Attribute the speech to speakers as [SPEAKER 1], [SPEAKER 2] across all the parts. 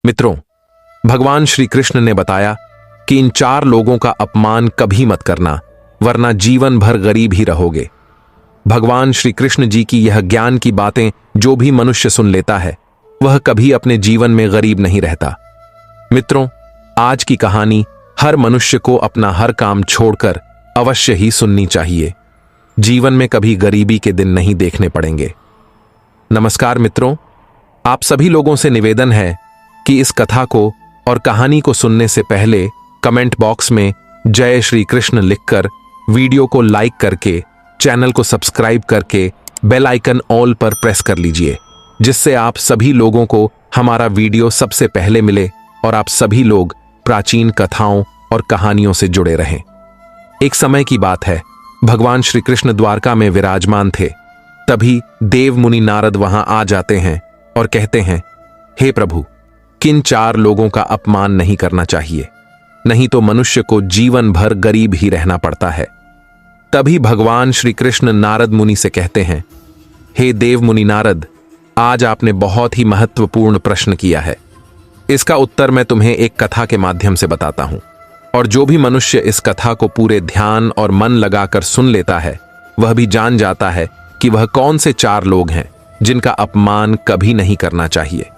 [SPEAKER 1] मित्रों, भगवान श्री कृष्ण ने बताया कि इन 4 लोगों का अपमान कभी मत करना, वरना जीवन भर गरीब ही रहोगे। भगवान श्री कृष्ण जी की यह ज्ञान की बातें जो भी मनुष्य सुन लेता है, वह कभी अपने जीवन में गरीब नहीं रहता। मित्रों, आज की कहानी हर मनुष्य को अपना हर काम छोड़कर अवश्य ही सुननी चाहिए। जीवन में कभी गरीबी के दिन नहीं देखने पड़ेंगे। नमस्कार मित्रों, आप सभी लोगों से निवेदन है कि इस कथा को और कहानी को सुनने से पहले कमेंट बॉक्स में जय श्री कृष्ण लिखकर, वीडियो को लाइक करके, चैनल को सब्सक्राइब करके बेल आइकन ऑल पर प्रेस कर लीजिए, जिससे आप सभी लोगों को हमारा वीडियो सबसे पहले मिले और आप सभी लोग प्राचीन कथाओं और कहानियों से जुड़े रहें। एक समय की बात है, भगवान श्री कृष्ण द्वारका में विराजमान थे। तभी देव मुनि नारद वहां आ जाते हैं और कहते हैं, हे प्रभु, किन 4 लोगों का अपमान नहीं करना चाहिए, नहीं तो मनुष्य को जीवन भर गरीब ही रहना पड़ता है। तभी भगवान श्री कृष्ण नारद मुनि से कहते हैं, हे देव मुनि नारद, आज आपने बहुत ही महत्वपूर्ण प्रश्न किया है। इसका उत्तर मैं तुम्हें एक कथा के माध्यम से बताता हूं, और जो भी मनुष्य इस कथा को पूरे ध्यान और मन लगाकर सुन लेता है, वह भी जान जाता है कि वह कौन से 4 लोग हैं जिनका अपमान कभी नहीं करना चाहिए,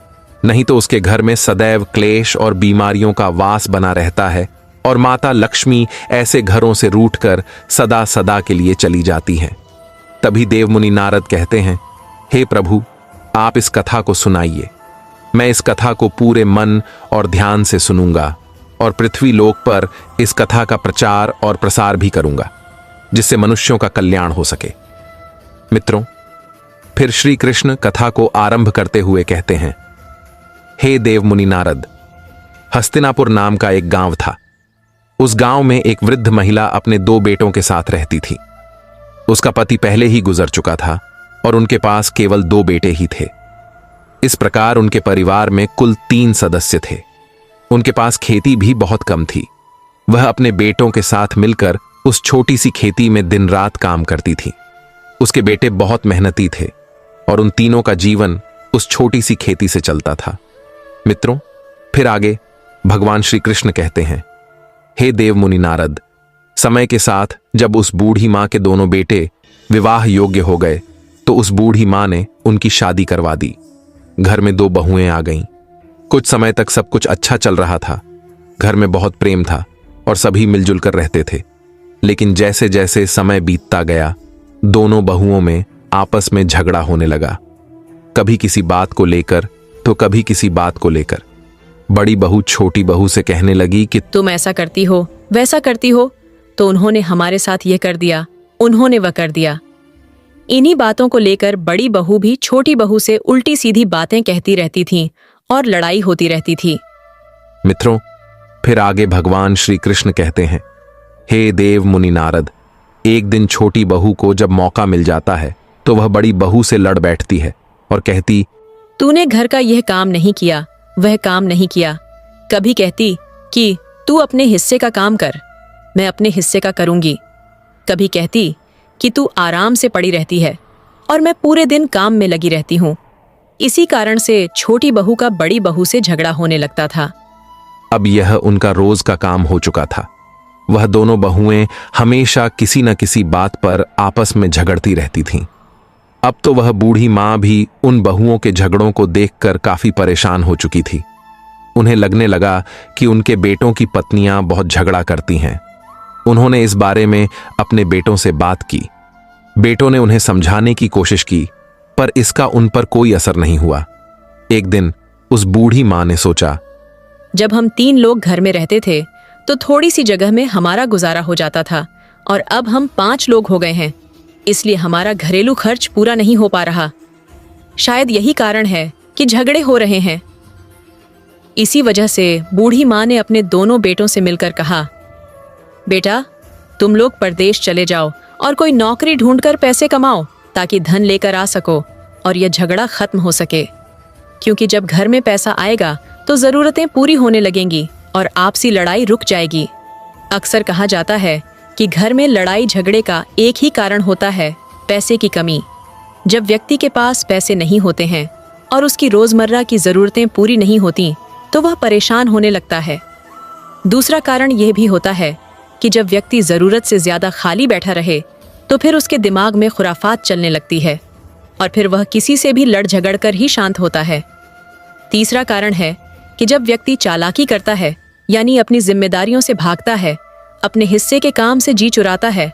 [SPEAKER 1] नहीं तो उसके घर में सदैव क्लेश और बीमारियों का वास बना रहता है और माता लक्ष्मी ऐसे घरों से रूठकर सदा सदा के लिए चली जाती हैं। तभी देव मुनि नारद कहते हैं, हे प्रभु, आप इस कथा को सुनाइए। मैं इस कथा को पूरे मन और ध्यान से सुनूंगा और पृथ्वी लोक पर इस कथा का प्रचार और प्रसार भी करूंगा, जिससे मनुष्यों का कल्याण हो सके। मित्रों, फिर श्री कृष्ण कथा को आरंभ करते हुए कहते हैं, हे देव मुनि नारद, हस्तिनापुर नाम का एक गांव था। उस गांव में एक वृद्ध महिला अपने 2 बेटों के साथ रहती थी। उसका पति पहले ही गुजर चुका था और उनके पास केवल 2 बेटे ही थे। इस प्रकार उनके परिवार में कुल 3 सदस्य थे। उनके पास खेती भी बहुत कम थी। वह अपने बेटों के साथ मिलकर उस छोटी सी खेती में दिन रात काम करती थी। उसके बेटे बहुत मेहनती थे और उन तीनों का जीवन उस छोटी सी खेती से चलता था। मित्रों, फिर आगे भगवान श्री कृष्ण कहते हैं, हे देव मुनि नारद, समय के साथ जब उस बूढ़ी मां के दोनों बेटे विवाह योग्य हो गए, तो उस बूढ़ी मां ने उनकी शादी करवा दी। घर में 2 बहुएं आ गईं। कुछ समय तक सब कुछ अच्छा चल रहा था। घर में बहुत प्रेम था और सभी मिलजुल कर रहते थे। लेकिन जैसे जैसे समय बीतता गया, दोनों बहुओं में आपस में झगड़ा होने लगा। कभी किसी बात को लेकर तो कभी किसी बात को लेकर। बड़ी बहू छोटी बहू से कहने लगी कि
[SPEAKER 2] तुम ऐसा करती हो, वैसा करती हो, तो उन्होंने हमारे साथ ये कर दिया, उन्होंने वह कर दिया। इन्हीं बातों को लेकर बड़ी बहू भी छोटी बहू से उल्टी सीधी बातें कहती रहती थीं और लड़ाई होती रहती थी।
[SPEAKER 1] मित्रों, फिर आगे भगवान श्री कृष्ण कहते हैं, हे देव मुनि नारद, एक दिन छोटी बहू को जब मौका मिल जाता है तो वह बड़ी बहू से लड़ बैठती है और कहती,
[SPEAKER 2] तूने घर का यह काम नहीं किया, वह काम नहीं किया। कभी कहती कि तू अपने हिस्से का काम कर, मैं अपने हिस्से का करूंगी। कभी कहती कि तू आराम से पड़ी रहती है और मैं पूरे दिन काम में लगी रहती हूँ। इसी कारण से छोटी बहू का बड़ी बहू से झगड़ा होने लगता था।
[SPEAKER 1] अब यह उनका रोज का काम हो चुका था। वह दोनों बहुएं हमेशा किसी न किसी बात पर आपस में झगड़ती रहती थीं। अब तो वह बूढ़ी मां भी उन बहुओं के झगड़ों को देखकर काफी परेशान हो चुकी थी। उन्हें लगने लगा कि उनके बेटों की पत्नियां बहुत झगड़ा करती हैं। उन्होंने इस बारे में अपने बेटों से बात की। बेटों ने उन्हें समझाने की कोशिश की, पर इसका उन पर कोई असर नहीं हुआ। एक दिन उस बूढ़ी मां ने सोचा,
[SPEAKER 2] जब हम 3 लोग घर में रहते थे तो थोड़ी सी जगह में हमारा गुजारा हो जाता था, और अब हम 5 लोग हो गए हैं, इसलिए हमारा घरेलू खर्च पूरा नहीं हो पा रहा। शायद यही कारण है कि झगड़े हो रहे हैं। इसी वजह से बूढ़ी मां ने अपने दोनों बेटों से मिलकर कहा, बेटा, तुम लोग परदेश चले जाओ और कोई नौकरी ढूंढकर पैसे कमाओ, ताकि धन लेकर आ सको और यह झगड़ा खत्म हो सके। क्योंकि जब घर में पैसा आएगा तो जरूरतें पूरी होने लगेंगी और आपसी लड़ाई रुक जाएगी। अक्सर कहा जाता है कि घर में लड़ाई झगड़े का एक ही कारण होता है, पैसे की कमी। जब व्यक्ति के पास पैसे नहीं होते हैं और उसकी रोजमर्रा की जरूरतें पूरी नहीं होती, तो वह परेशान होने लगता है। दूसरा कारण यह भी होता है कि जब व्यक्ति जरूरत से ज्यादा खाली बैठा रहे तो फिर उसके दिमाग में खुराफात चलने लगती है और फिर वह किसी से भी लड़ झगड़ कर ही शांत होता है। तीसरा कारण है कि जब व्यक्ति चालाकी करता है, यानी अपनी जिम्मेदारियों से भागता है, अपने हिस्से के काम से जी चुराता है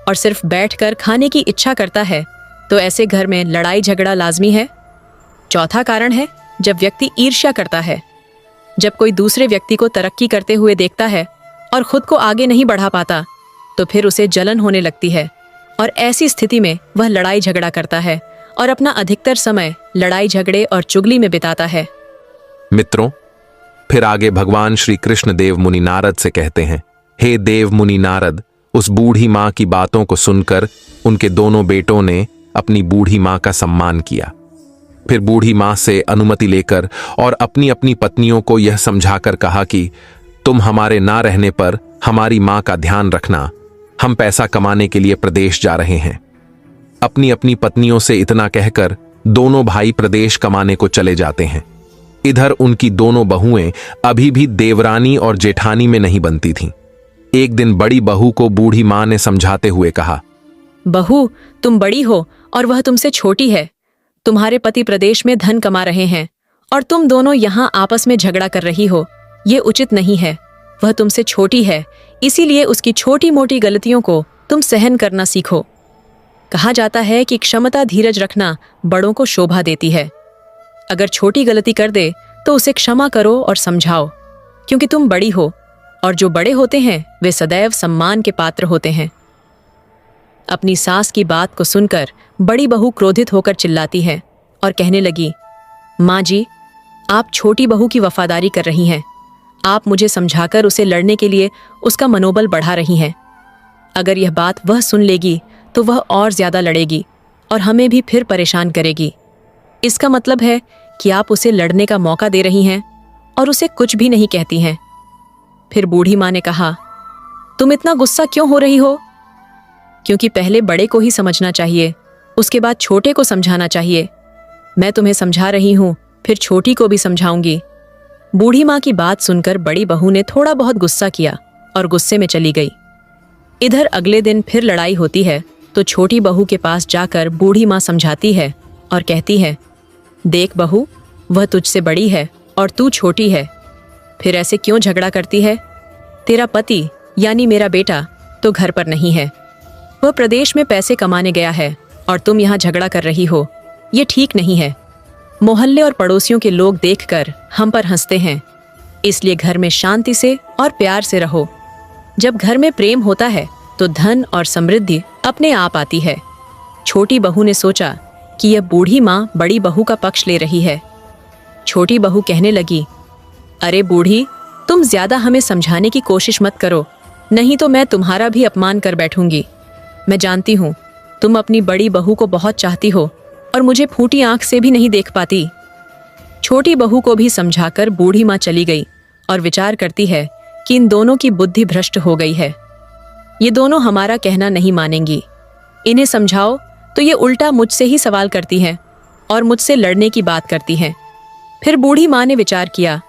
[SPEAKER 2] और सिर्फ बैठकर खाने की इच्छा करता है, तो ऐसे घर में लड़ाई झगड़ा लाजमी है। चौथा कारण है जब व्यक्ति ईर्ष्या करता है। जब कोई दूसरे व्यक्ति को तरक्की करते हुए देखता है और खुद को आगे नहीं बढ़ा पाता, तो फिर उसे जलन होने लगती है और ऐसी स्थिति में वह लड़ाई झगड़ा करता है और अपना अधिकतर समय लड़ाई झगड़े और चुगली में बिताता है।
[SPEAKER 1] मित्रों, फिर आगे भगवान श्री कृष्ण देव मुनि नारद से कहते हैं, हे देव मुनि नारद, उस बूढ़ी माँ की बातों को सुनकर उनके दोनों बेटों ने अपनी बूढ़ी माँ का सम्मान किया। फिर बूढ़ी माँ से अनुमति लेकर और अपनी अपनी पत्नियों को यह समझाकर कहा कि तुम हमारे ना रहने पर हमारी माँ का ध्यान रखना, हम पैसा कमाने के लिए प्रदेश जा रहे हैं। अपनी अपनी पत्नियों से इतना कहकर दोनों भाई प्रदेश कमाने को चले जाते हैं। इधर उनकी दोनों बहुएं अभी भी देवरानी और जेठानी में नहीं बनती थीं। एक दिन बड़ी बहू को बूढ़ी माँ ने समझाते हुए कहा,
[SPEAKER 2] बहू, तुम बड़ी हो और वह तुमसे छोटी है। तुम्हारे पति प्रदेश में धन कमा रहे हैं और तुम दोनों यहाँ आपस में झगड़ा कर रही हो। ये उचित नहीं है। वह तुमसे छोटी है, इसीलिए उसकी छोटी मोटी गलतियों को तुम सहन करना सीखो। कहा जाता है कि क्षमता धीरज रखना बड़ों को शोभा देती है। अगर छोटी गलती कर दे तो उसे क्षमा करो और समझाओ, क्योंकि तुम बड़ी हो और जो बड़े होते हैं वे सदैव सम्मान के पात्र होते हैं। अपनी सास की बात को सुनकर बड़ी बहू क्रोधित होकर चिल्लाती है और कहने लगी, माँ जी, आप छोटी बहू की वफादारी कर रही हैं। आप मुझे समझाकर उसे लड़ने के लिए उसका मनोबल बढ़ा रही हैं। अगर यह बात वह सुन लेगी तो वह और ज्यादा लड़ेगी और हमें भी फिर परेशान करेगी। इसका मतलब है कि आप उसे लड़ने का मौका दे रही हैं और उसे कुछ भी नहीं कहती हैं। फिर बूढ़ी माँ ने कहा, तुम इतना गुस्सा क्यों हो रही हो? क्योंकि पहले बड़े को ही समझना चाहिए, उसके बाद छोटे को समझाना चाहिए। मैं तुम्हें समझा रही हूं, फिर छोटी को भी समझाऊंगी। बूढ़ी माँ की बात सुनकर बड़ी बहू ने थोड़ा बहुत गुस्सा किया और गुस्से में चली गई। इधर अगले दिन फिर लड़ाई होती है तो छोटी बहू के पास जाकर बूढ़ी माँ समझाती है और कहती है, देख बहू, वह तुझसे बड़ी है और तू छोटी है, फिर ऐसे क्यों झगड़ा करती है? तेरा पति यानी मेरा बेटा तो घर पर नहीं है, वह प्रदेश में पैसे कमाने गया है और तुम यहाँ झगड़ा कर रही हो। ये ठीक नहीं है। मोहल्ले और पड़ोसियों के लोग देखकर हम पर हंसते हैं, इसलिए घर में शांति से और प्यार से रहो। जब घर में प्रेम होता है तो धन और समृद्धि अपने आप आती है। छोटी बहू ने सोचा कि यह बूढ़ी माँ बड़ी बहू का पक्ष ले रही है। छोटी बहू कहने लगी, अरे बूढ़ी, तुम ज्यादा हमें समझाने की कोशिश मत करो, नहीं तो मैं तुम्हारा भी अपमान कर बैठूंगी। मैं जानती हूँ तुम अपनी बड़ी बहू को बहुत चाहती हो और मुझे फूटी आंख से भी नहीं देख पाती। छोटी बहू को भी समझाकर बूढ़ी माँ चली गई और विचार करती है कि इन दोनों की बुद्धि भ्रष्ट हो गई है। ये दोनों हमारा कहना नहीं मानेंगी। इन्हें समझाओ तो ये उल्टा मुझसे ही सवाल करती हैं और मुझसे लड़ने की बात करती हैं। फिर बूढ़ी माँ ने विचार किया,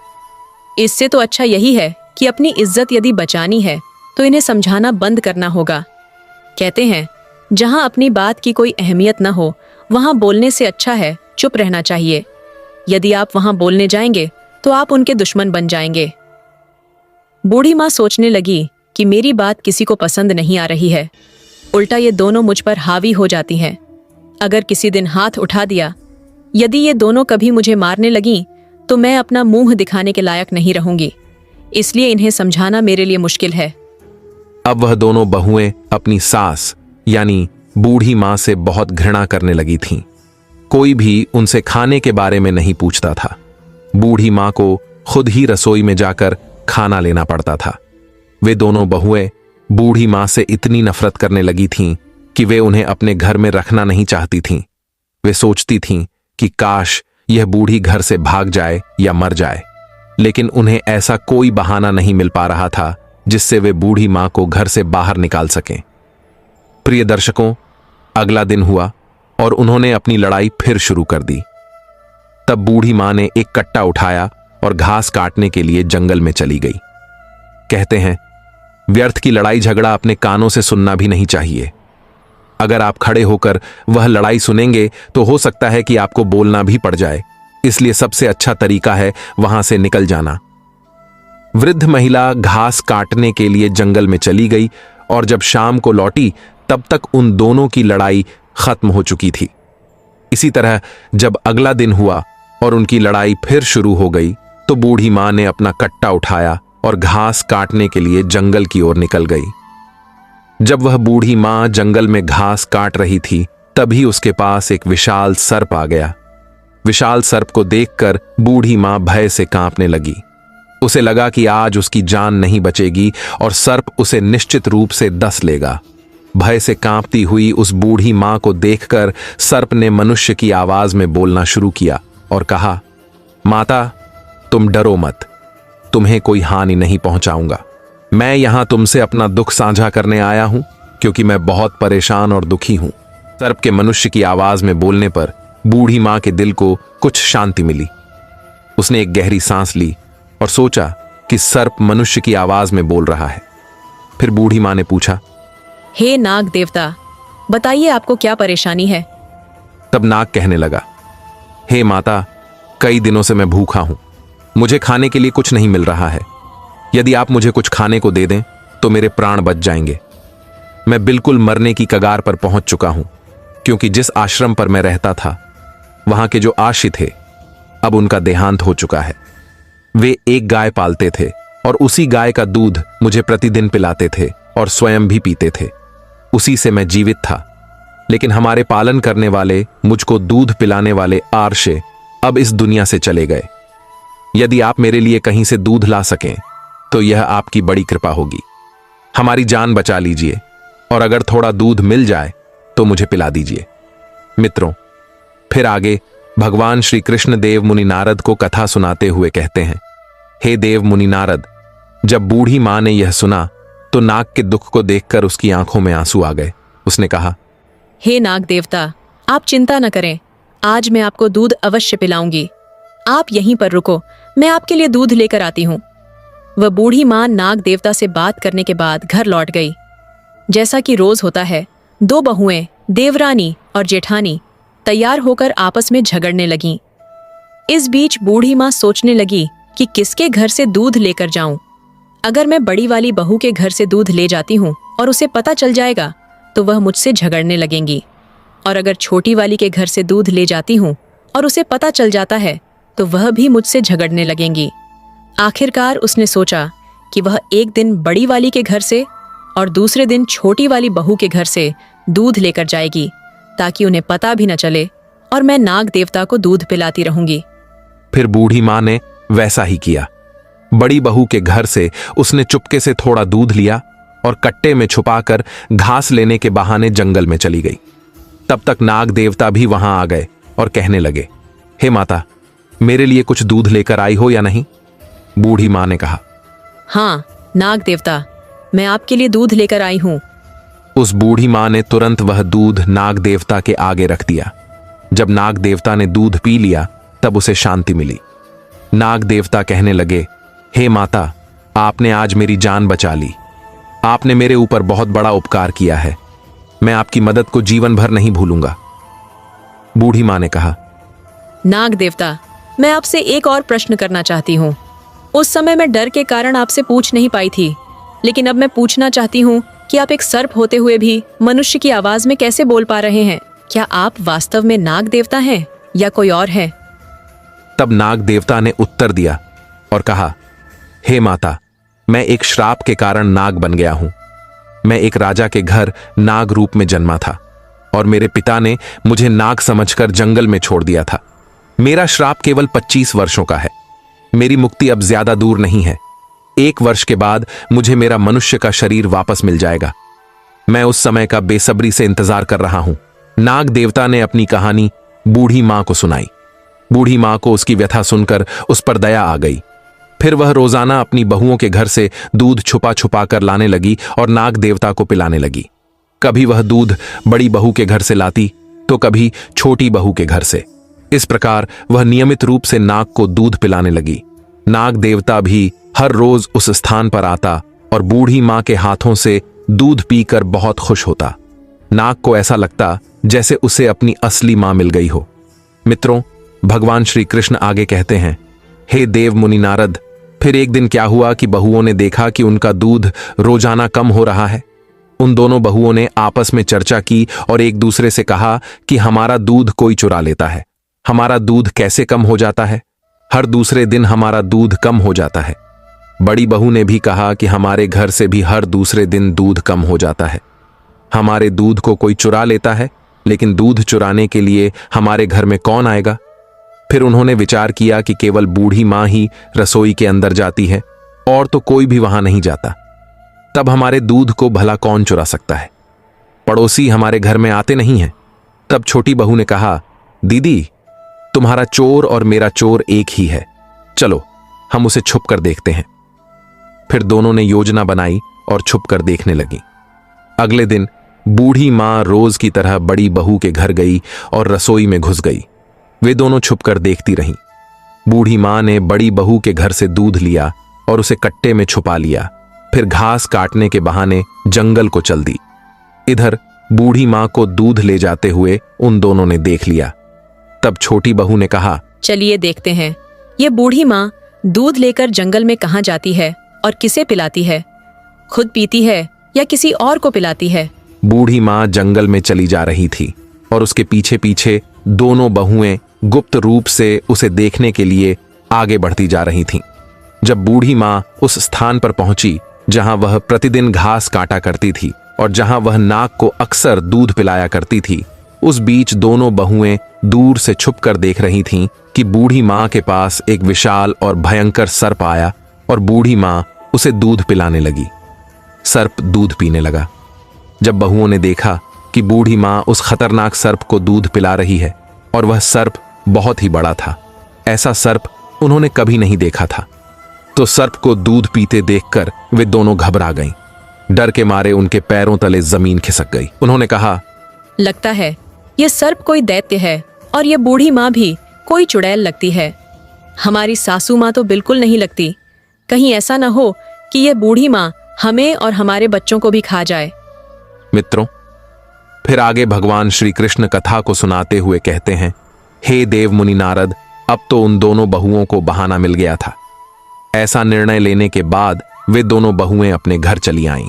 [SPEAKER 2] इससे तो अच्छा यही है कि अपनी इज्जत यदि बचानी है तो इन्हें समझाना बंद करना होगा। कहते हैं, जहां अपनी बात की कोई अहमियत न हो वहां बोलने से अच्छा है चुप रहना चाहिए। यदि आप वहां बोलने जाएंगे तो आप उनके दुश्मन बन जाएंगे। बूढ़ी माँ सोचने लगी कि मेरी बात किसी को पसंद नहीं आ रही है, उल्टा ये दोनों मुझ पर हावी हो जाती हैं। अगर किसी दिन हाथ उठा दिया, यदि ये दोनों कभी मुझे मारने लगीं, तो मैं अपना मुंह दिखाने के लायक नहीं रहूंगी। इसलिए इन्हें समझाना मेरे लिए मुश्किल है।
[SPEAKER 1] अब वह दोनों बहुएं अपनी सास यानी बूढ़ी माँ से बहुत घृणा करने लगी थीं। कोई भी उनसे खाने के बारे में नहीं पूछता था। बूढ़ी माँ को खुद ही रसोई में जाकर खाना लेना पड़ता था। वे दोनों बहुएं बूढ़ी माँ से इतनी नफरत करने लगी थीं कि वे उन्हें अपने घर में रखना नहीं चाहती थीं। वे सोचती थीं कि काश यह बूढ़ी घर से भाग जाए या मर जाए, लेकिन उन्हें ऐसा कोई बहाना नहीं मिल पा रहा था जिससे वे बूढ़ी माँ को घर से बाहर निकाल सकें। प्रिय दर्शकों, अगला दिन हुआ और उन्होंने अपनी लड़ाई फिर शुरू कर दी। तब बूढ़ी माँ ने एक कट्टा उठाया और घास काटने के लिए जंगल में चली गई। कहते हैं, व्यर्थ की लड़ाई झगड़ा अपने कानों से सुनना भी नहीं चाहिए। अगर आप खड़े होकर वह लड़ाई सुनेंगे तो हो सकता है कि आपको बोलना भी पड़ जाए, इसलिए सबसे अच्छा तरीका है वहां से निकल जाना। वृद्ध महिला घास काटने के लिए जंगल में चली गई और जब शाम को लौटी तब तक उन दोनों की लड़ाई खत्म हो चुकी थी। इसी तरह जब अगला दिन हुआ और उनकी लड़ाई फिर शुरू हो गई तो बूढ़ी मां ने अपना कट्टा उठाया और घास काटने के लिए जंगल की ओर निकल गई। जब वह बूढ़ी मां जंगल में घास काट रही थी तभी उसके पास एक विशाल सर्प आ गया। विशाल सर्प को देखकर बूढ़ी मां भय से कांपने लगी। उसे लगा कि आज उसकी जान नहीं बचेगी और सर्प उसे निश्चित रूप से डस लेगा। भय से कांपती हुई उस बूढ़ी मां को देखकर सर्प ने मनुष्य की आवाज में बोलना शुरू किया और कहा, माता, तुम डरो मत, तुम्हें कोई हानि नहीं पहुंचाऊंगा। मैं यहां तुमसे अपना दुख साझा करने आया हूं क्योंकि मैं बहुत परेशान और दुखी हूं। सर्प के मनुष्य की आवाज में बोलने पर बूढ़ी मां के दिल को कुछ शांति मिली। उसने एक गहरी सांस ली और सोचा कि सर्प मनुष्य की आवाज में बोल रहा है। फिर बूढ़ी मां ने पूछा,
[SPEAKER 2] हे नाग देवता, बताइए आपको क्या परेशानी है।
[SPEAKER 1] तब नाग कहने लगा, हे माता, कई दिनों से मैं भूखा हूं, मुझे खाने के लिए कुछ नहीं मिल रहा है। यदि आप मुझे कुछ खाने को दे दें तो मेरे प्राण बच जाएंगे। मैं बिल्कुल मरने की कगार पर पहुंच चुका हूं क्योंकि जिस आश्रम पर मैं रहता था वहां के जो आश्रित थे अब उनका देहांत हो चुका है। वे एक गाय पालते थे और उसी गाय का दूध मुझे प्रतिदिन पिलाते थे और स्वयं भी पीते थे। उसी से मैं जीवित था, लेकिन हमारे पालन करने वाले, मुझको दूध पिलाने वाले आर्षे अब इस दुनिया से चले गए। यदि आप मेरे लिए कहीं से दूध ला सकें तो यह आपकी बड़ी कृपा होगी। हमारी जान बचा लीजिए और अगर थोड़ा दूध मिल जाए तो मुझे पिला दीजिए। मित्रों, फिर आगे भगवान श्री कृष्ण देव मुनि नारद को कथा सुनाते हुए कहते हैं, हे देव मुनि नारद, जब बूढ़ी मां ने यह सुना तो नाग के दुख को देखकर उसकी आंखों में आंसू आ गए। उसने कहा,
[SPEAKER 2] हे नाग देवता, आप चिंता न करें, आज मैं आपको दूध अवश्य पिलाऊंगी। आप यहीं पर रुको, मैं आपके लिए दूध लेकर आती हूँ। वह बूढ़ी मां नाग देवता से बात करने के बाद घर लौट गई। जैसा कि रोज होता है, दो बहुएं, देवरानी और जेठानी, तैयार होकर आपस में झगड़ने लगीं। इस बीच बूढ़ी मां सोचने लगी कि किसके घर से दूध लेकर जाऊं। अगर मैं बड़ी वाली बहू के घर से दूध ले जाती हूँ और उसे पता चल जाएगा तो वह मुझसे झगड़ने लगेंगी, और अगर छोटी वाली के घर से दूध ले जाती हूँ और उसे पता चल जाता है तो वह भी मुझसे झगड़ने लगेंगी। आखिरकार उसने सोचा कि वह एक दिन बड़ी वाली के घर से और दूसरे दिन छोटी वाली बहू के घर से दूध लेकर जाएगी ताकि उन्हें पता भी न चले और मैं नाग देवता को दूध पिलाती रहूंगी।
[SPEAKER 1] फिर बूढ़ी मां ने वैसा ही किया। बड़ी बहू के घर से उसने चुपके से थोड़ा दूध लिया और कट्टे में छुपाकर घास लेने के बहाने जंगल में चली गई। तब तक नाग देवता भी वहां आ गए और कहने लगे, हे माता, मेरे लिए कुछ दूध लेकर आई हो या नहीं? बूढ़ी मां ने कहा,
[SPEAKER 2] हाँ नाग देवता, मैं आपके लिए दूध लेकर आई हूँ।
[SPEAKER 1] उस बूढ़ी मां ने तुरंत वह दूध नाग देवता के आगे रख दिया। जब नाग देवता ने दूध पी लिया तब उसे शांति मिली। नाग देवता कहने लगे, हे माता, आपने आज मेरी जान बचा ली। आपने मेरे ऊपर बहुत बड़ा उपकार किया है। मैं आपकी मदद को जीवन भर नहीं भूलूंगा। बूढ़ी मां ने कहा,
[SPEAKER 2] नाग देवता, मैं आपसे एक और प्रश्न करना चाहती हूँ। उस समय मैं डर के कारण आपसे पूछ नहीं पाई थी, लेकिन अब मैं पूछना चाहती हूँ कि आप एक सर्प होते हुए भी मनुष्य की आवाज में कैसे बोल पा रहे हैं? क्या आप वास्तव में नाग देवता हैं या कोई और है?
[SPEAKER 1] तब नाग देवता ने उत्तर दिया और कहा, हे माता, मैं एक श्राप के कारण नाग बन गया हूं। मैं एक राजा के घर नाग रूप में जन्मा था और मेरे पिता ने मुझे नाग समझकर जंगल में छोड़ दिया था। मेरा श्राप केवल 25 वर्षों का है। मेरी मुक्ति अब ज्यादा दूर नहीं है। 1 वर्ष के बाद मुझे मेरा मनुष्य का शरीर वापस मिल जाएगा। मैं उस समय का बेसब्री से इंतजार कर रहा हूं। नाग देवता ने अपनी कहानी बूढ़ी मां को सुनाई। बूढ़ी मां को उसकी व्यथा सुनकर उस पर दया आ गई। फिर वह रोजाना अपनी बहुओं के घर से दूध छुपा छुपा कर लाने लगी और नाग देवता को पिलाने लगी। कभी वह दूध बड़ी बहू के घर से लाती तो कभी छोटी बहू के घर से। इस प्रकार वह नियमित रूप से नाग को दूध पिलाने लगी। नाग देवता भी हर रोज उस स्थान पर आता और बूढ़ी मां के हाथों से दूध पीकर बहुत खुश होता। नाग को ऐसा लगता जैसे उसे अपनी असली मां मिल गई हो। मित्रों, भगवान श्री कृष्ण आगे कहते हैं, हे देव मुनि नारद, फिर एक दिन क्या हुआ कि बहुओं ने देखा कि उनका दूध रोजाना कम हो रहा है। उन दोनों बहुओं ने आपस में चर्चा की और एक दूसरे से कहा कि हमारा दूध कोई चुरा लेता है। हमारा दूध कैसे कम हो जाता है? हर दूसरे दिन हमारा दूध कम हो जाता है। बड़ी बहू ने भी कहा कि हमारे घर से भी हर दूसरे दिन दूध कम हो जाता है। हमारे दूध को कोई चुरा लेता है, लेकिन दूध चुराने के लिए हमारे घर में कौन आएगा? फिर उन्होंने विचार किया कि केवल बूढ़ी मां ही रसोई के अंदर जाती है और तो कोई भी वहां नहीं जाता। तब हमारे दूध को भला कौन चुरा सकता है? पड़ोसी हमारे घर में आते नहीं हैं। तब छोटी बहू ने कहा, दीदी, तुम्हारा चोर और मेरा चोर एक ही है, चलो हम उसे छुप कर देखते हैं। फिर दोनों ने योजना बनाई और छुप कर देखने लगी। अगले दिन बूढ़ी मां रोज की तरह बड़ी बहू के घर गई और रसोई में घुस गई। वे दोनों छुपकर देखती रहीं। बूढ़ी मां ने बड़ी बहू के घर से दूध लिया और उसे कट्टे में छुपा लिया, फिर घास काटने के बहाने जंगल को चल दी। इधर बूढ़ी मां को दूध ले जाते हुए उन दोनों ने देख लिया। तब छोटी बहू ने कहा,
[SPEAKER 2] चलिए देखते हैं, ये बूढ़ी माँ दूध लेकर जंगल में कहाँ जाती है और किसे पिलाती है? खुद पीती है या किसी और को पिलाती है?
[SPEAKER 1] बूढ़ी मां जंगल में चली जा रही थी और उसके पीछे पीछे दोनों बहुएं गुप्त रूप से उसे देखने के लिए आगे बढ़ती जा रही थीं। जब बूढ़ी मां उस स्थान पर पहुंची जहां वह प्रतिदिन घास काटा करती थी और जहां वह नाग को अक्सर दूध पिलाया करती थी, उस बीच दोनों बहुएं दूर से छुपकर देख रही थीं कि बूढ़ी मां के पास एक विशाल और भयंकर सर्प आया और बूढ़ी मां उसे दूध पिलाने लगी। सर्प दूध पीने लगा। जब बहुओं ने देखा कि बूढ़ी मां उस खतरनाक सर्प को दूध पिला रही है और वह सर्प बहुत ही बड़ा था, ऐसा सर्प उन्होंने कभी नहीं देखा था, तो सर्प को दूध पीते देखकर वे दोनों घबरा गईं। डर के मारे उनके पैरों तले जमीन खिसक गई। उन्होंने कहा,
[SPEAKER 2] लगता है ये सर्प कोई दैत्य है और ये बूढ़ी माँ भी कोई चुड़ैल लगती है। हमारी सासू माँ तो बिल्कुल नहीं लगती। कहीं ऐसा न हो कि ये बूढ़ी माँ हमें और हमारे बच्चों को भी खा जाए।
[SPEAKER 1] मित्रों, फिर आगे भगवान श्री कृष्ण कथा को सुनाते हुए कहते हैं, हे देव मुनि नारद, अब तो उन दोनों बहुओं को बहाना मिल गया था। ऐसा निर्णय लेने के बाद वे दोनों बहुएं अपने घर चली आईं।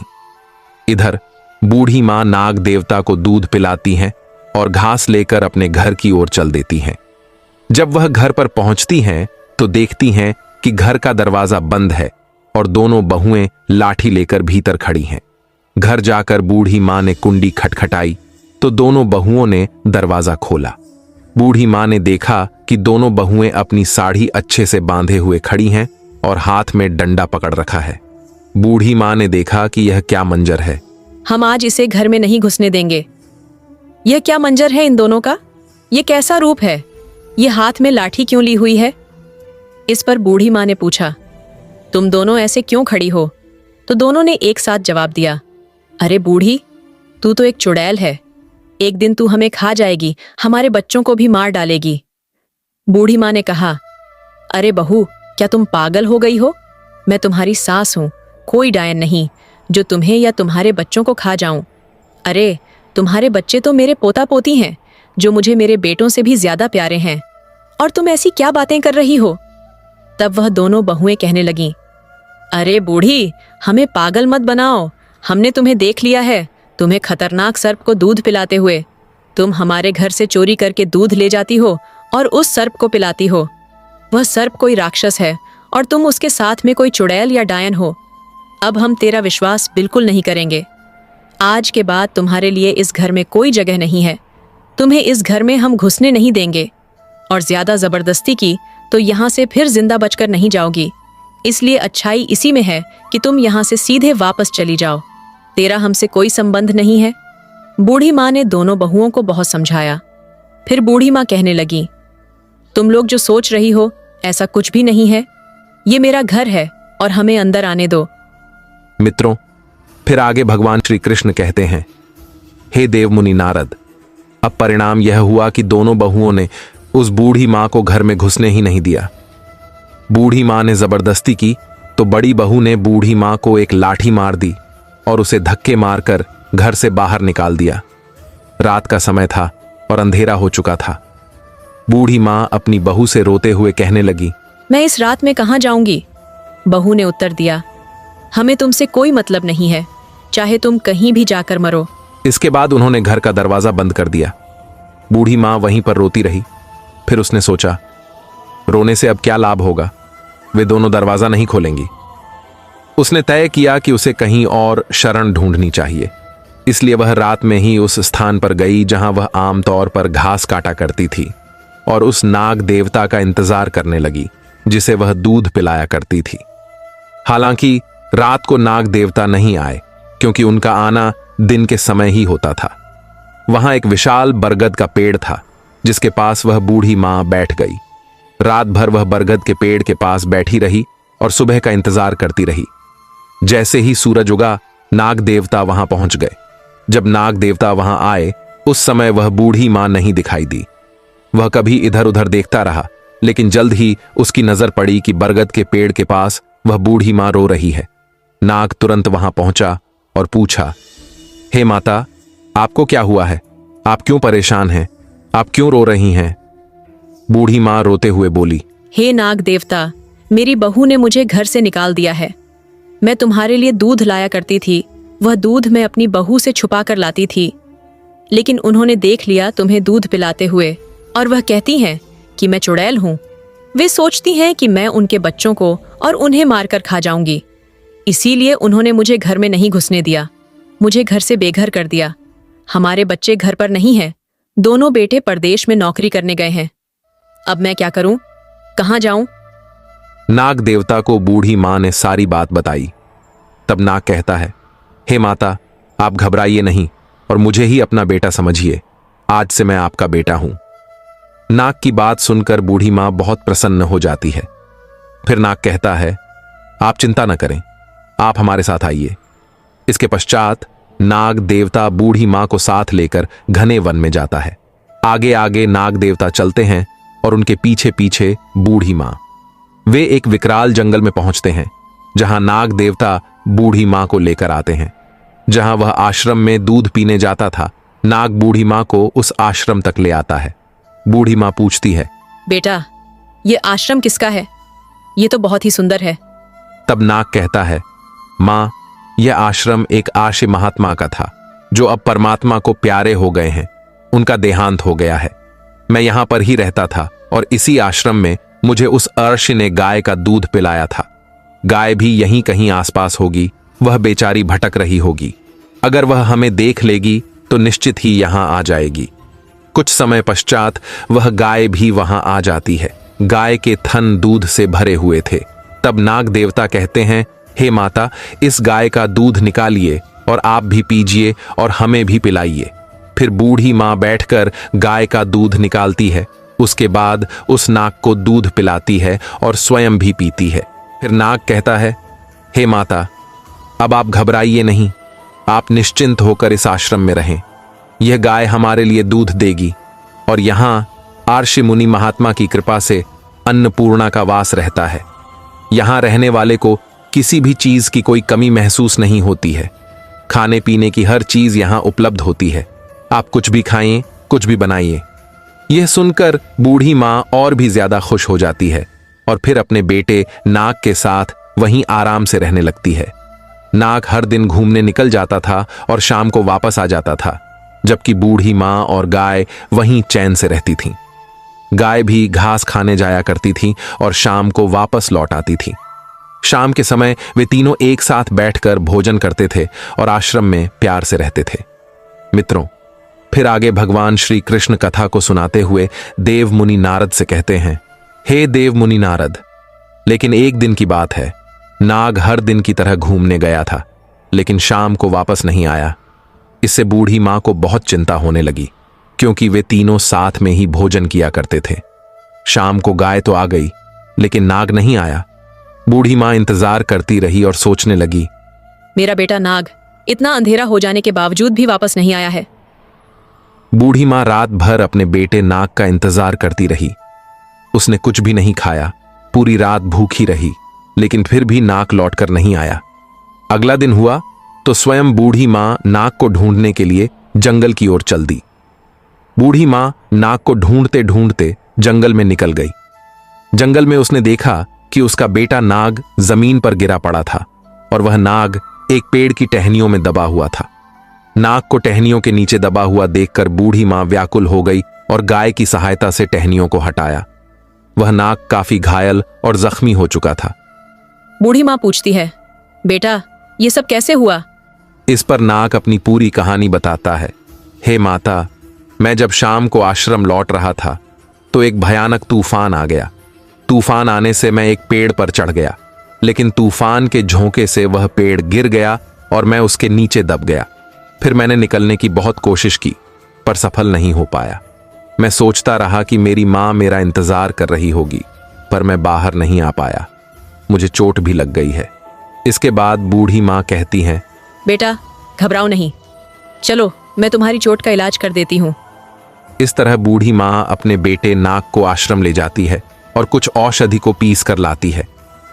[SPEAKER 1] इधर बूढ़ी मां नाग देवता को दूध पिलाती हैं और घास लेकर अपने घर की ओर चल देती हैं। जब वह घर पर पहुंचती हैं तो देखती हैं कि घर का दरवाजा बंद है और दोनों बहुएं लाठी लेकर भीतर खड़ी हैं। घर जाकर बूढ़ी मां ने कुंडी खटखटाई तो दोनों बहुओं ने दरवाजा खोला। बूढ़ी मां ने देखा कि दोनों बहुएं अपनी साड़ी अच्छे से बांधे हुए खड़ी हैं और हाथ में डंडा पकड़ रखा है। बूढ़ी मां ने देखा कि यह क्या मंजर है।
[SPEAKER 2] हम आज इसे घर में नहीं घुसने देंगे। यह क्या मंजर है इन दोनों का? ये कैसा रूप है? ये हाथ में लाठी क्यों ली हुई है? इस पर बूढ़ी माँ ने पूछा, तुम दोनों ऐसे क्यों खड़ी हो? तो दोनों ने एक साथ जवाब दिया, अरे बूढ़ी, तू तो एक चुड़ैल है। एक दिन तू हमें खा जाएगी, हमारे बच्चों को भी मार डालेगी। बूढ़ी माँ ने कहा, अरे बहू, क्या तुम पागल हो गई हो? मैं तुम्हारी सास हूं, कोई डायन नहीं जो तुम्हें या तुम्हारे बच्चों को खा जाऊं। अरे तुम्हारे बच्चे तो मेरे पोता पोती हैं, जो मुझे मेरे बेटों से भी ज्यादा प्यारे हैं, और तुम ऐसी क्या बातें कर रही हो? तब वह दोनों बहुएं कहने लगीं, अरे बूढ़ी, हमें पागल मत बनाओ। हमने तुम्हें देख लिया है, तुम्हें खतरनाक सर्प को दूध पिलाते हुए। तुम हमारे घर से चोरी करके दूध ले जाती हो और उस सर्प को पिलाती हो। वह सर्प कोई राक्षस है और तुम उसके साथ में कोई चुड़ैल या डायन हो। अब हम तेरा विश्वास बिल्कुल नहीं करेंगे। आज के बाद तुम्हारे लिए इस घर में कोई जगह नहीं है। तुम्हें इस घर में हम घुसने नहीं देंगे, और ज्यादा जबरदस्ती की तो यहाँ से फिर जिंदा बचकर नहीं जाओगी। इसलिए अच्छाई इसी में है कि तुम यहाँ से सीधे वापस चली जाओ। तेरा हमसे कोई संबंध नहीं है। बूढ़ी माँ ने दोनों बहुओं को बहुत समझाया। फिर बूढ़ी माँ कहने लगी, तुम लोग जो सोच रही हो ऐसा कुछ भी नहीं है। ये मेरा घर है और हमें अंदर आने दो।
[SPEAKER 1] मित्रों, फिर आगे भगवान श्री कृष्ण कहते हैं, हे देव मुनि नारद, अब परिणाम यह हुआ कि दोनों बहुओं ने उस बूढ़ी मां को घर में घुसने ही नहीं दिया। बूढ़ी माँ ने जबरदस्ती की तो बड़ी बहू ने बूढ़ी माँ को एक लाठी मार दी और उसे धक्के मारकर घर से बाहर निकाल दिया। रात का समय था और अंधेरा हो चुका था। बूढ़ी माँ अपनी बहू से रोते हुए कहने लगी,
[SPEAKER 2] मैं इस रात में कहाँ जाऊंगी? बहू ने उत्तर दिया, हमें तुमसे कोई मतलब नहीं है, चाहे तुम कहीं भी जाकर मरो।
[SPEAKER 1] इसके बाद उन्होंने घर का दरवाजा बंद कर दिया। बूढ़ी माँ वहीं पर रोती रही। फिर उसने सोचा, रोने से अब क्या लाभ होगा, वे दोनों दरवाजा नहीं खोलेंगी। उसने तय किया कि उसे कहीं और शरण ढूंढनी चाहिए। इसलिए वह रात में ही उस स्थान पर गई जहां वह आमतौर पर घास काटा करती थी और उस नाग देवता का इंतजार करने लगी जिसे वह दूध पिलाया करती थी। हालांकि रात को नाग देवता नहीं आए क्योंकि उनका आना दिन के समय ही होता था। वहां एक विशाल बरगद का पेड़ था जिसके पास वह बूढ़ी मां बैठ गई। रात भर वह बरगद के पेड़ के पास बैठी रही और सुबह का इंतजार करती रही। जैसे ही सूरज उगा, नाग देवता वहां पहुंच गए। जब नाग देवता वहां आए उस समय वह बूढ़ी मां नहीं दिखाई दी। वह कभी इधर उधर देखता रहा, लेकिन जल्द ही उसकी नजर पड़ी कि बरगद के पेड़ के पास वह बूढ़ी मां रो रही है। नाग तुरंत वहां पहुंचा और पूछा, हे माता, आपको क्या हुआ है? आप क्यों परेशान हैं? आप क्यों रो रही हैं? बूढ़ी मां रोते हुए बोली,
[SPEAKER 2] हे नाग देवता, मेरी बहू ने मुझे घर से निकाल दिया है। मैं तुम्हारे लिए दूध लाया करती थी, वह दूध मैं अपनी बहू से छुपा कर लाती थी, लेकिन उन्होंने देख लिया तुम्हें दूध पिलाते हुए और वह कहती हैं कि मैं चुड़ैल हूं। वे सोचती हैं कि मैं उनके बच्चों को और उन्हें मारकर खा जाऊंगी। इसीलिए उन्होंने मुझे घर में नहीं घुसने दिया, मुझे घर से बेघर कर दिया। हमारे बच्चे घर पर नहीं हैं, दोनों बेटे परदेश में नौकरी करने गए हैं। अब मैं क्या करूं? कहां जाऊं?
[SPEAKER 1] नाग देवता को बूढ़ी मां ने सारी बात बताई। तब नाग कहता है, हे माता, आप घबराइए नहीं और मुझे ही अपना बेटा समझिए। आज से मैं आपका बेटा हूं। नाग की बात सुनकर बूढ़ी मां बहुत प्रसन्न हो जाती है। फिर नाग कहता है, आप चिंता न करें, आप हमारे साथ आइए। इसके पश्चात नाग देवता बूढ़ी मां को साथ लेकर घने वन में जाता है। आगे आगे नाग देवता चलते हैं और उनके पीछे पीछे बूढ़ी मां। वे एक विकराल जंगल में पहुंचते हैं जहां नाग देवता बूढ़ी मां को लेकर आते हैं। जहां वह आश्रम में दूध पीने जाता था, नाग बूढ़ी मां को उस आश्रम तक ले आता है। बूढ़ी मां पूछती है,
[SPEAKER 2] बेटा, ये आश्रम किसका है? ये तो बहुत ही सुंदर है।
[SPEAKER 1] तब नाग कहता है, मां, यह आश्रम एक आर्ष महात्मा का था जो अब परमात्मा को प्यारे हो गए हैं। उनका देहांत हो गया है। मैं यहां पर ही रहता था और इसी आश्रम में मुझे उस अर्षि ने गाय का दूध पिलाया था। गाय भी यहीं कहीं आसपास होगी, वह बेचारी भटक रही होगी। अगर वह हमें देख लेगी तो निश्चित ही यहां आ जाएगी। कुछ समय पश्चात वह गाय भी वहां आ जाती है। गाय के थन दूध से भरे हुए थे। तब नाग देवता कहते हैं, हे माता, इस गाय का दूध निकालिए और आप भी पीजिए और हमें भी पिलाइए। फिर बूढ़ी मां बैठकर गाय का दूध निकालती है। उसके बाद उस नाग को दूध पिलाती है और स्वयं भी पीती है। फिर नाग कहता है, हे माता, अब आप घबराइए नहीं, आप निश्चिंत होकर इस आश्रम में रहें। यह गाय हमारे लिए दूध देगी और यहां आर्षि मुनि महात्मा की कृपा से अन्नपूर्णा का वास रहता है। यहां रहने वाले को किसी भी चीज की कोई कमी महसूस नहीं होती है। खाने पीने की हर चीज यहां उपलब्ध होती है। आप कुछ भी खाएं, कुछ भी बनाइए। यह सुनकर बूढ़ी मां और भी ज्यादा खुश हो जाती है और फिर अपने बेटे नाग के साथ वहीं आराम से रहने लगती है। नाग हर दिन घूमने निकल जाता था और शाम को वापस आ जाता था, जबकि बूढ़ी मां और गाय वहीं चैन से रहती थीं। गाय भी घास खाने जाया करती थी और शाम को वापस लौट आती थी। शाम के समय वे तीनों एक साथ बैठकर भोजन करते थे और आश्रम में प्यार से रहते थे। मित्रों, फिर आगे भगवान श्री कृष्ण कथा को सुनाते हुए देव मुनि नारद से कहते हैं, हे देव मुनि नारद, लेकिन एक दिन की बात है। नाग हर दिन की तरह घूमने गया था, लेकिन शाम को वापस नहीं आया। इससे बूढ़ी मां को बहुत चिंता होने लगी, क्योंकि वे तीनों साथ में ही भोजन किया करते थे। शाम को गाय तो आ गई, लेकिन नाग नहीं आया। बूढ़ी मां इंतजार करती रही और सोचने लगी,
[SPEAKER 2] मेरा बेटा नाग इतना अंधेरा हो जाने के बावजूद भी वापस नहीं आया है।
[SPEAKER 1] बूढ़ी मां रात भर अपने बेटे नाग का इंतजार करती रही। उसने कुछ भी नहीं खाया पूरी रात भूखी रही, लेकिन फिर भी नाग लौटकर नहीं आया। अगला दिन हुआ तो स्वयं बूढ़ी मां नाग को ढूंढने के लिए जंगल की ओर चल दी। बूढ़ी मां नाग को ढूंढते ढूंढते जंगल में निकल गई। जंगल में उसने देखा कि उसका बेटा नाग जमीन पर गिरा पड़ा था और वह नाग एक पेड़ की टहनियों में दबा हुआ था। नाग को टहनियों के नीचे दबा हुआ देखकर बूढ़ी मां व्याकुल हो गई और गाय की सहायता से टहनियों को हटाया। वह नाग काफी घायल और जख्मी हो चुका था।
[SPEAKER 2] बूढ़ी माँ पूछती है, बेटा ये सब कैसे हुआ?
[SPEAKER 1] इस पर नाग अपनी पूरी कहानी बताता है। हे माता, मैं जब शाम को आश्रम लौट रहा था तो एक भयानक तूफान आ गया। तूफान आने से मैं एक पेड़ पर चढ़ गया, लेकिन तूफान के झोंके से वह पेड़ गिर गया और मैं उसके नीचे दब गया। फिर मैंने निकलने की बहुत कोशिश की, पर सफल नहीं हो पाया। मैं सोचता रहा कि मेरी माँ मेरा इंतजार कर रही होगी, पर मैं बाहर नहीं आ पाया। मुझे चोट भी लग गई है। इसके बाद बूढ़ी माँ कहती हैं,
[SPEAKER 2] बेटा घबराओ नहीं, चलो मैं तुम्हारी चोट का इलाज कर देती हूँ।
[SPEAKER 1] इस तरह बूढ़ी माँ अपने बेटे नाग को आश्रम ले जाती है और कुछ औषधि को पीस कर लाती है।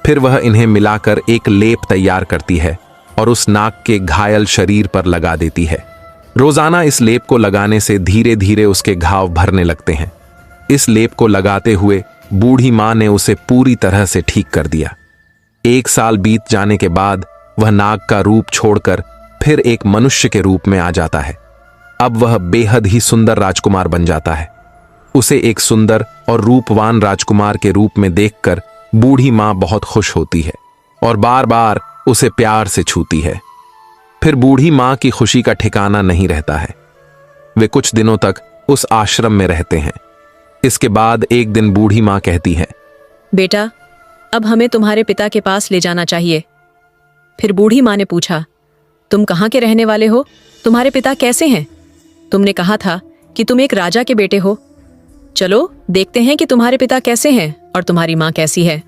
[SPEAKER 1] फिर वह इन्हें मिलाकर एक लेप तैयार करती है और उस नाग के घायल शरीर पर लगा देती है। रोजाना इस लेप को लगाने से धीरे धीरे उसके घाव भरने लगते हैं। इस लेप को लगाते हुए बूढ़ी माँ ने उसे पूरी तरह से ठीक कर दिया। 1 साल बीत जाने के बाद वह नाग का रूप छोड़कर फिर एक मनुष्य के रूप में आ जाता है। अब वह बेहद ही सुंदर राजकुमार बन जाता है। उसे एक सुंदर और रूपवान राजकुमार के रूप में देखकर बूढ़ी माँ बहुत खुश होती है और बार बार उसे प्यार से छूती है। फिर बूढ़ी माँ की खुशी का ठिकाना नहीं रहता है। वे कुछ दिनों तक उस आश्रम में रहते हैं। इसके बाद एक दिन बूढ़ी माँ कहती है,
[SPEAKER 2] बेटा अब हमें तुम्हारे पिता के पास ले जाना चाहिए। फिर बूढ़ी माँ ने पूछा, तुम कहाँ के रहने वाले हो? तुम्हारे पिता कैसे हैं? तुमने कहा था कि तुम एक राजा के बेटे हो। चलो देखते हैं कि तुम्हारे पिता कैसे हैं और तुम्हारी माँ कैसी है।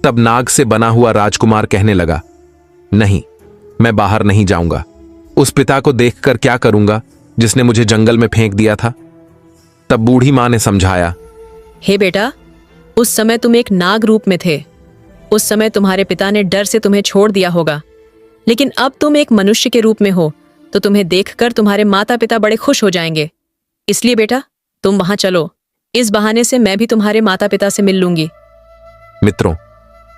[SPEAKER 1] तब नाग से बना हुआ राजकुमार कहने लगा, नहीं, मैं बाहर नहीं जाऊंगा। उस पिता को देखकर क्या करूंगा जिसने मुझे जंगल में फेंक दिया था। तब बूढ़ी माँ ने समझाया,
[SPEAKER 2] हे बेटा, उस समय तुम एक नाग रूप में थे। उस समय तुम्हारे पिता ने डर से तुम्हें छोड़ दिया होगा, लेकिन अब तुम एक मनुष्य के रूप में हो तो तुम्हें देखकर तुम्हारे माता पिता बड़े खुश हो जाएंगे। इसलिए बेटा तुम वहां चलो, इस बहाने से मैं भी तुम्हारे माता पिता से मिल लूंगी।
[SPEAKER 1] मित्रों,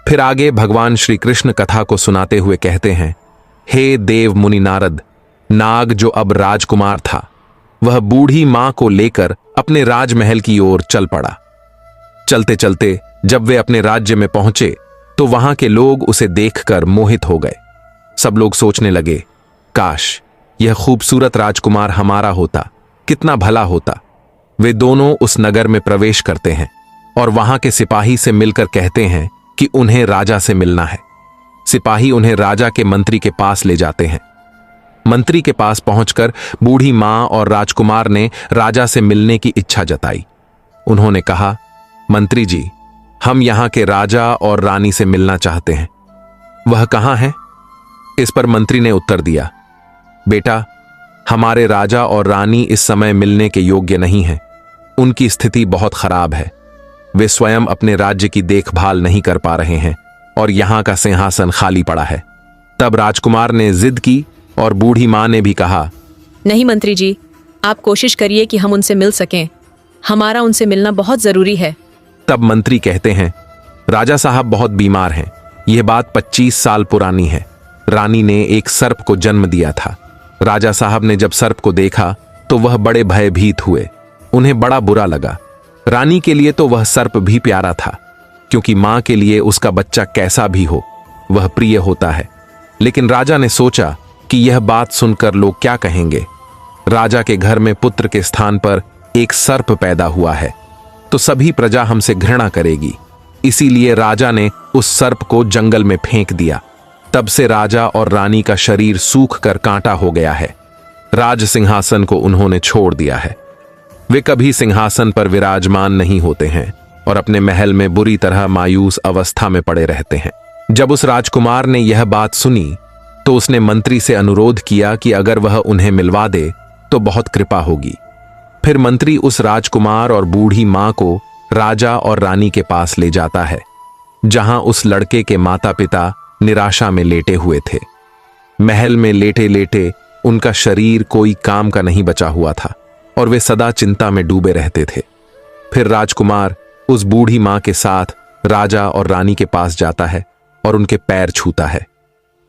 [SPEAKER 1] फिर आगे भगवान श्री कृष्ण कथा को सुनाते हुए कहते हैं, हे देव मुनि नारद, नाग जो अब राजकुमार था वह बूढ़ी मां को लेकर अपने राजमहल की ओर चल पड़ा। चलते चलते जब वे अपने राज्य में पहुंचे तो वहां के लोग उसे देखकर मोहित हो गए। सब लोग सोचने लगे, काश यह खूबसूरत राजकुमार हमारा होता, कितना भला होता। वे दोनों उस नगर में प्रवेश करते हैं और वहां के सिपाही से मिलकर कहते हैं कि उन्हें राजा से मिलना है। सिपाही उन्हें राजा के मंत्री के पास ले जाते हैं। मंत्री के पास पहुंचकर बूढ़ी मां और राजकुमार ने राजा से मिलने की इच्छा जताई। उन्होंने कहा, मंत्री जी, हम यहां के राजा और रानी से मिलना चाहते हैं। वह कहां है? इस पर मंत्री ने उत्तर दिया, बेटा, हमारे राजा और रानी इस समय मिलने के योग्य नहीं हैं। उनकी स्थिति बहुत खराब है। वे स्वयं अपने राज्य की देखभाल नहीं कर पा रहे हैं और यहां का सिंहासन खाली पड़ा है। तब राजकुमार ने जिद की और बूढ़ी मां ने भी कहा,
[SPEAKER 2] नहीं मंत्री जी, आप कोशिश करिए कि हम उनसे मिल सकें। हमारा उनसे मिलना बहुत जरूरी है।
[SPEAKER 1] तब मंत्री कहते हैं, राजा साहब बहुत बीमार हैं। यह बात 25 साल पुरानी है। रानी ने एक सर्प को जन्म दिया था। राजा साहब ने जब सर्प को देखा तो वह बड़े भयभीत हुए। उन्हें बड़ा बुरा लगा। रानी के लिए तो वह सर्प भी प्यारा था, क्योंकि मां के लिए उसका बच्चा कैसा भी हो वह प्रिय होता है। लेकिन राजा ने सोचा कि यह बात सुनकर लोग क्या कहेंगे। राजा के घर में पुत्र के स्थान पर एक सर्प पैदा हुआ है तो सभी प्रजा हमसे घृणा करेगी। इसीलिए राजा ने उस सर्प को जंगल में फेंक दिया। तब से राजा और रानी का शरीर सूख कर कांटा हो गया है। राज सिंहासन को उन्होंने छोड़ दिया है। वे कभी सिंहासन पर विराजमान नहीं होते हैं और अपने महल में बुरी तरह मायूस अवस्था में पड़े रहते हैं। जब उस राजकुमार ने यह बात सुनी तो उसने मंत्री से अनुरोध किया कि अगर वह उन्हें मिलवा दे तो बहुत कृपा होगी। फिर मंत्री उस राजकुमार और बूढ़ी मां को राजा और रानी के पास ले जाता है जहां उस लड़के के माता पिता निराशा में लेटे हुए थे। महल में लेटे लेटे उनका शरीर कोई काम का नहीं बचा हुआ था और वे सदा चिंता में डूबे रहते थे। फिर राजकुमार उस बूढ़ी मां के साथ राजा और रानी के पास जाता है और उनके पैर छूता है।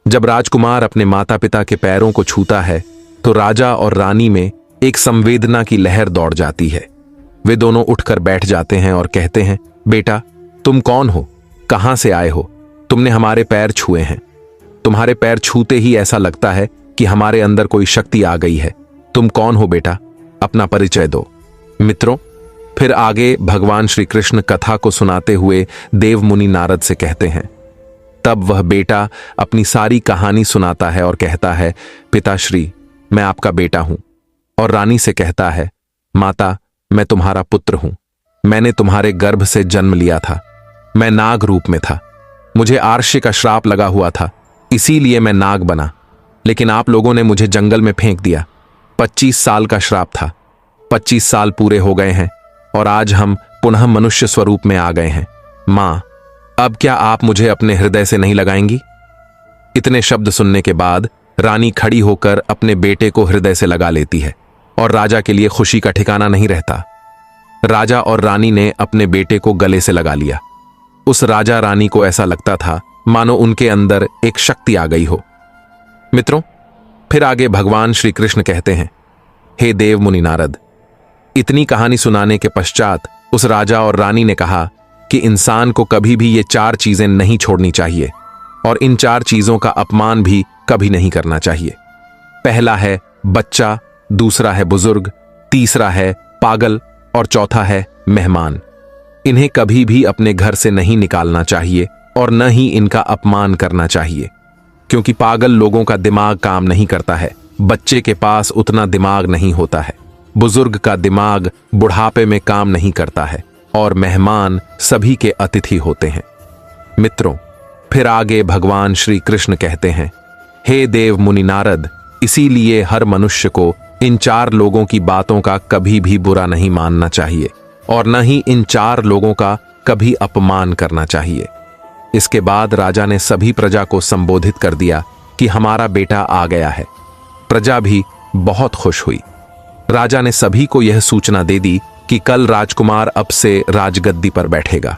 [SPEAKER 1] जब राजकुमार अपने माता पिता के पैरों को छूता है तो राजा और रानी में एक संवेदना की लहर दौड़ जाती है। वे दोनों उठकर बैठ जाते हैं और कहते हैं, बेटा, तुम कौन हो? कहां से आए हो? तुमने हमारे पैर छुए हैं। तुम्हारे पैर छूते ही ऐसा लगता है कि हमारे अंदर कोई शक्ति आ गई है। तुम कौन हो बेटा? अपना परिचय दो। मित्रों, फिर आगे भगवान श्री कृष्ण कथा को सुनाते हुए देव मुनि नारद से कहते हैं। तब वह बेटा अपनी सारी कहानी सुनाता है और कहता है, पिताश्री, मैं आपका बेटा हूं। और रानी से कहता है, माता, मैं तुम्हारा पुत्र हूं। मैंने तुम्हारे गर्भ से जन्म लिया था। मैं नाग रूप में था। मुझे आर्ष्य का श्राप लगा हुआ था, इसीलिए मैं नाग बना। लेकिन आप लोगों ने मुझे जंगल में फेंक दिया। 25 साल का श्राप था। 25 साल पूरे हो गए हैं और आज हम पुनः मनुष्य स्वरूप में आ गए हैं। मां, अब क्या आप मुझे अपने हृदय से नहीं लगाएंगी? इतने शब्द सुनने के बाद रानी खड़ी होकर अपने बेटे को हृदय से लगा लेती है और राजा के लिए खुशी का ठिकाना नहीं रहता। राजा और रानी ने अपने बेटे को गले से लगा लिया। उस राजा रानी को ऐसा लगता था मानो उनके अंदर एक शक्ति आ गई हो। मित्रों, फिर आगे भगवान श्री कृष्ण कहते हैं, हे देव मुनि नारद, इतनी कहानी सुनाने के पश्चात उस राजा और रानी ने कहा कि इंसान को कभी भी ये 4 चीजें नहीं छोड़नी चाहिए और इन 4 चीजों का अपमान भी कभी नहीं करना चाहिए। पहला है बच्चा, दूसरा है बुजुर्ग, तीसरा है पागल और चौथा है मेहमान। इन्हें कभी भी अपने घर से नहीं निकालना चाहिए और न ही इनका अपमान करना चाहिए, क्योंकि पागल लोगों का दिमाग काम नहीं करता है। बच्चे के पास उतना दिमाग नहीं होता है। बुजुर्ग का दिमाग बुढ़ापे में काम नहीं करता है और मेहमान सभी के अतिथि होते हैं। मित्रों, फिर आगे भगवान श्री कृष्ण कहते हैं, हे देव मुनि नारद, इसीलिए हर मनुष्य को इन 4 लोगों की बातों का कभी भी बुरा नहीं मानना चाहिए और न ही इन 4 लोगों का कभी अपमान करना चाहिए। इसके बाद राजा ने सभी प्रजा को संबोधित कर दिया कि हमारा बेटा आ गया है। प्रजा भी बहुत खुश हुई। राजा ने सभी को यह सूचना दे दी कि कल राजकुमार अब से राजगद्दी पर बैठेगा।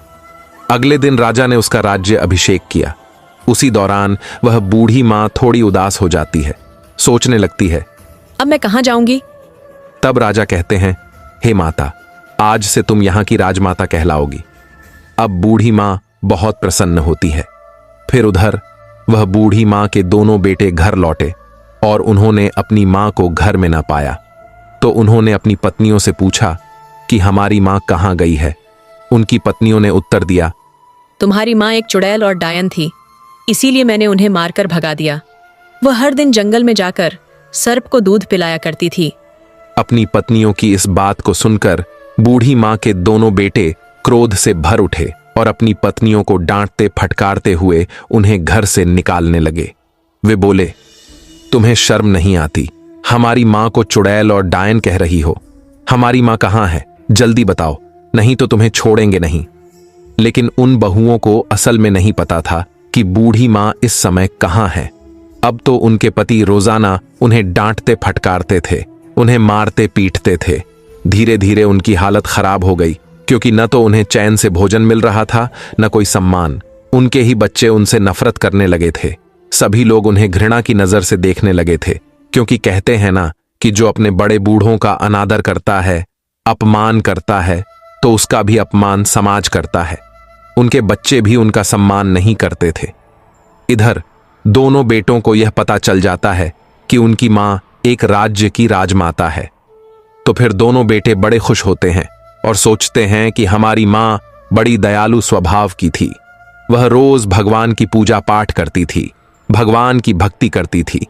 [SPEAKER 1] अगले दिन राजा ने उसका राज्य अभिषेक किया। उसी दौरान वह बूढ़ी मां थोड़ी उदास हो जाती है, सोचने लगती है,
[SPEAKER 2] अब मैं कहां जाऊंगी?
[SPEAKER 1] तब राजा कहते हैं, हे माता, आज से तुम यहां की राजमाता कहलाओगी। अब बूढ़ी मां बहुत प्रसन्न होती है। फिर उधर वह बूढ़ी मां के दोनों बेटे घर लौटे और उन्होंने अपनी मां को घर में न पाया। तो उन्होंने अपनी पत्नियों से पूछा कि हमारी मां कहां गई है। उनकी पत्नियों ने उत्तर दिया,
[SPEAKER 2] तुम्हारी माँ एक चुड़ैल और डायन थी, इसीलिए मैंने उन्हें मारकर भगा दिया। वह हर दिन जंगल में जाकर सर्प को दूध पिलाया करती थी।
[SPEAKER 1] अपनी पत्नियों की इस बात को सुनकर बूढ़ी मां के दोनों बेटे क्रोध से भर उठे और अपनी पत्नियों को डांटते फटकारते हुए उन्हें घर से निकालने लगे। वे बोले, तुम्हें शर्म नहीं आती? हमारी मां को चुड़ैल और डायन कह रही हो। हमारी मां कहां है? जल्दी बताओ, नहीं तो तुम्हें छोड़ेंगे नहीं। लेकिन उन बहुओं को असल में नहीं पता था कि बूढ़ी मां इस समय कहां है। अब तो उनके पति रोजाना उन्हें डांटते फटकारते थे, उन्हें मारते पीटते थे। धीरे धीरे उनकी हालत खराब हो गई, क्योंकि न तो उन्हें चैन से भोजन मिल रहा था, न कोई सम्मान। उनके ही बच्चे उनसे नफरत करने लगे थे। सभी लोग उन्हें घृणा की नजर से देखने लगे थे, क्योंकि कहते हैं ना कि जो अपने बड़े बूढ़ों का अनादर करता है, अपमान करता है, तो उसका भी अपमान समाज करता है। उनके बच्चे भी उनका सम्मान नहीं करते थे। इधर दोनों बेटों को यह पता चल जाता है कि उनकी मां एक राज्य की राजमाता है। तो फिर दोनों बेटे बड़े खुश होते हैं और सोचते हैं कि हमारी मां बड़ी दयालु स्वभाव की थी। वह रोज भगवान की पूजा पाठ करती थी, भगवान की भक्ति करती थी।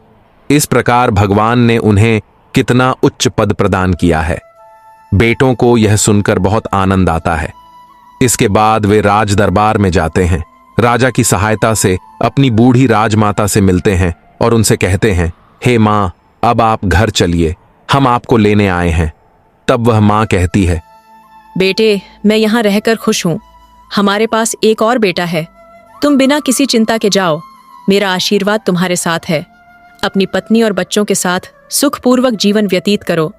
[SPEAKER 1] इस प्रकार भगवान ने उन्हें कितना उच्च पद प्रदान किया है। बेटों को यह सुनकर बहुत आनंद आता है। इसके बाद वे राज दरबार में जाते हैं। राजा की सहायता से अपनी बूढ़ी राजमाता से मिलते हैं और उनसे कहते हैं, हे मां, अब आप घर चलिए, हम आपको लेने आए हैं। तब वह मां कहती है,
[SPEAKER 2] बेटे, मैं यहाँ रहकर खुश हूँ। हमारे पास एक और बेटा है, तुम बिना किसी चिंता के जाओ, मेरा आशीर्वाद तुम्हारे साथ है। अपनी पत्नी और बच्चों के साथ सुखपूर्वक जीवन व्यतीत करो।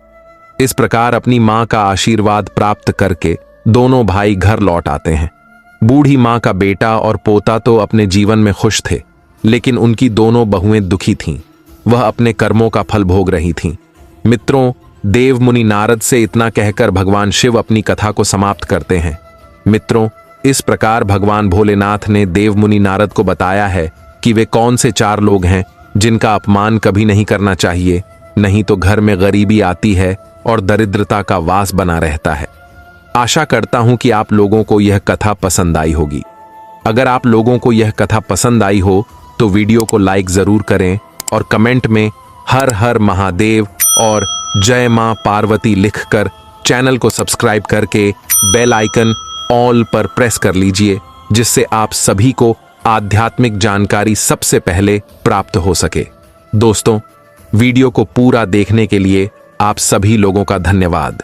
[SPEAKER 1] इस प्रकार अपनी मां का आशीर्वाद प्राप्त करके दोनों भाई घर लौट आते हैं। बूढ़ी मां का बेटा और पोता तो अपने जीवन में खुश थे, लेकिन उनकी दोनों बहुएं दुखी थीं। वह अपने कर्मों का फल भोग रही थीं। मित्रों, देव मुनि नारद से इतना कहकर भगवान शिव अपनी कथा को समाप्त करते हैं। मित्रों, इस प्रकार भगवान भोलेनाथ ने देव मुनि नारद को बताया है कि वे कौन से 4 लोग हैं जिनका अपमान कभी नहीं करना चाहिए, नहीं तो घर में गरीबी आती है और दरिद्रता का वास बना रहता है। आशा करता हूं कि आप लोगों को यह कथा पसंद आई होगी। अगर आप लोगों को यह कथा पसंद आई हो तो वीडियो को लाइक जरूर करें और कमेंट में हर हर महादेव और जय मां पार्वती लिखकर चैनल को सब्सक्राइब करके बेल आइकन ऑल पर प्रेस कर लीजिए, जिससे आप सभी को आध्यात्मिक जानकारी सबसे पहले प्राप्त हो सके। दोस्तों, वीडियो को पूरा देखने के लिए आप सभी लोगों का धन्यवाद।